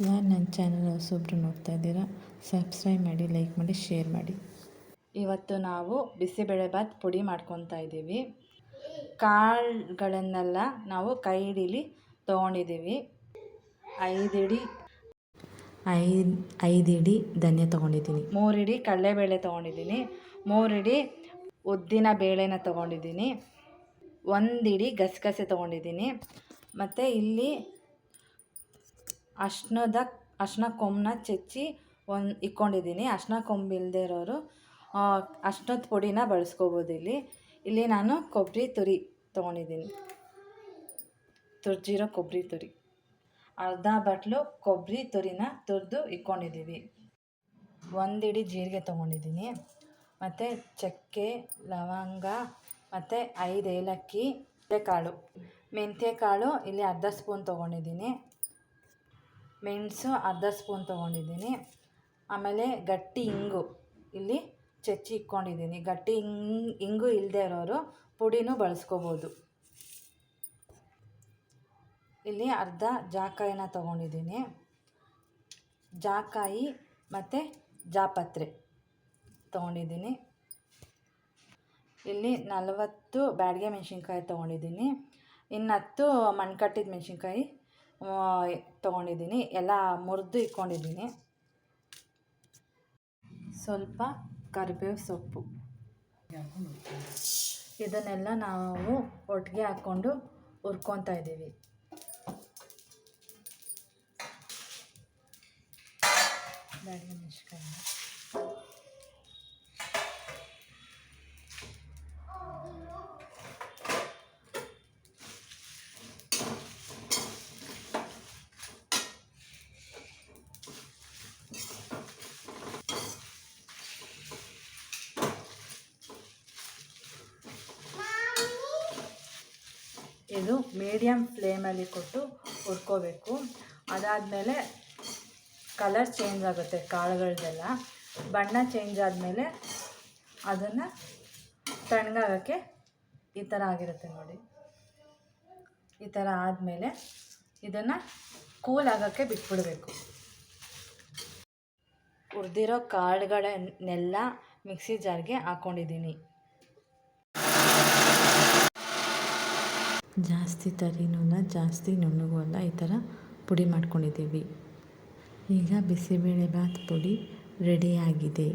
ಯಾರು ನನ್ನ ಚಾನಲ್ ಹೊಸೊಬ್ರು ನೋಡ್ತಾ ಇದ್ದೀರಾ, ಸಬ್ಸ್ಕ್ರೈಬ್ ಮಾಡಿ, ಲೈಕ್ ಮಾಡಿ, ಶೇರ್ ಮಾಡಿ. ಇವತ್ತು ನಾವು ಬಿಸಿಬೇಳೆಭಾತ್ ಪುಡಿ ಮಾಡ್ಕೊತಾ ಇದ್ದೀವಿ. ಕಾಳುಗಳನ್ನೆಲ್ಲ ನಾವು ಕೈ ಹಿಡೀಲಿ ತೊಗೊಂಡಿದ್ದೀವಿ. 5 ಹಿಡಿ ಧನ್ಯ ತೊಗೊಂಡಿದ್ದೀನಿ, 3 ಹಿಡಿ ಕಡಲೆಬೇಳೆ ತೊಗೊಂಡಿದ್ದೀನಿ, 3 ಹಿಡಿ ಉದ್ದಿನ ಬೇಳೆನ ತೊಗೊಂಡಿದ್ದೀನಿ, 1 ಹಿಡಿ ಗಸಗಸೆ ತೊಗೊಂಡಿದ್ದೀನಿ. ಮತ್ತು ಇಲ್ಲಿ ಅರ್ಶಿನ ಕೊಂಬನ್ನ ಚೆಚ್ಚಿ ಇಟ್ಕೊಂಡಿದ್ದೀನಿ. ಅರ್ಶಿನ ಕೊಂಬು ಇಲ್ಲದೆ ಇರೋರು ಅರ್ಶಿನದ ಪುಡಿನ ಬಳಸ್ಕೋಬೋದು. ಇಲ್ಲಿ ನಾನು ಕೊಬ್ಬರಿ ತುರಿ ತೊಗೊಂಡಿದ್ದೀನಿ, ತುರಿದಿರೋ ಕೊಬ್ಬರಿ ತುರಿ, ಅರ್ಧ ಬಟ್ಲು ಕೊಬ್ಬರಿ ತುರಿನ ತುರಿದು ಇಟ್ಕೊಂಡಿದ್ದೀವಿ. 1 ಹಿಡಿ ಜೀರಿಗೆ ತೊಗೊಂಡಿದ್ದೀನಿ, ಮತ್ತು ಚಕ್ಕೆ, ಲವಂಗ, ಮತ್ತು 5 ಏಲಕ್ಕಿ, ಮೆಂತ್ಯ ಕಾಳು ಇಲ್ಲಿ ಅರ್ಧ ಸ್ಪೂನ್ ತೊಗೊಂಡಿದ್ದೀನಿ, ಮೆಣಸು ಅರ್ಧ ಸ್ಪೂನ್ ತೊಗೊಂಡಿದ್ದೀನಿ. ಆಮೇಲೆ ಗಟ್ಟಿ ಇಂಗು ಇಲ್ಲಿ ಚೆಚ್ಚಿ ಇಟ್ಕೊಂಡಿದ್ದೀನಿ. ಗಟ್ಟಿ ಇಂಗು ಇಲ್ಲದೆ ಇರೋರು ಪುಡಿನೂ ಬಳಸ್ಕೋಬೋದು. ಇಲ್ಲಿ ಅರ್ಧ ಜಾಕಾಯಿನ ತೊಗೊಂಡಿದ್ದೀನಿ, ಜಾಕಾಯಿ ಮತ್ತು ಜಾಪತ್ರೆ ತೊಗೊಂಡಿದ್ದೀನಿ. ಇಲ್ಲಿ 40 ಬ್ಯಾಡಗೆ ಮೆಣಸಿನ್ಕಾಯಿ ತೊಗೊಂಡಿದ್ದೀನಿ, ಇನ್ನು 10 ಮಣ್ಕಟ್ಟಿದ ಮೆಣಸಿನ್ಕಾಯಿ ತೊಗೊಂಡಿದ್ದೀನಿ. ಎಲ್ಲ ಮುರಿದು ಇಟ್ಕೊಂಡಿದ್ದೀನಿ. ಸ್ವಲ್ಪ ಕರಿಬೇವು ಸೊಪ್ಪು, ಇದನ್ನೆಲ್ಲ ನಾವು ಒಟ್ಟಿಗೆ ಹಾಕ್ಕೊಂಡು ಹುರ್ಕೊತಾ ಇದ್ದೀವಿ. ಬ್ಯಾಡಗೆ ಮೆಣಸಿನ್ಕಾಯಿ ಇದು ಮೀಡಿಯಮ್ ಫ್ಲೇಮಲ್ಲಿ ಕೊಟ್ಟು ಹುರ್ಕೋಬೇಕು. ಅದಾದಮೇಲೆ ಕಲರ್ ಚೇಂಜ್ ಆಗುತ್ತೆ, ಕಾಳುಗಳದ್ದೆಲ್ಲ ಬಣ್ಣ ಚೇಂಜ್ ಆದಮೇಲೆ ಅದನ್ನು ತಣ್ಣಗಾಗೋಕ್ಕೆ ಈ ಥರ ಆಗಿರುತ್ತೆ ನೋಡಿ. ಈ ಥರ ಆದಮೇಲೆ ಇದನ್ನು ಕೂಲ್ ಆಗೋಕ್ಕೆ ಬಿಟ್ಬಿಡಬೇಕು. ಹುರಿದಿರೋ ಕಾಳುಗಳನ್ನೆಲ್ಲ ಮಿಕ್ಸಿ ಜಾರ್ಗೆ ಹಾಕ್ಕೊಂಡಿದ್ದೀನಿ. ಜಾಸ್ತಿ ತರಿನೂ ಅಲ್ಲ, ಜಾಸ್ತಿ ನುಣ್ಣಗೂ ಅಲ್ಲ, ಈ ಥರ ಪುಡಿ ಮಾಡ್ಕೊಂಡಿದ್ದೀವಿ. ಈಗ ಬಿಸಿಬೇಳೆಭಾತ್ ಪುಡಿ ರೆಡಿಯಾಗಿದೆ.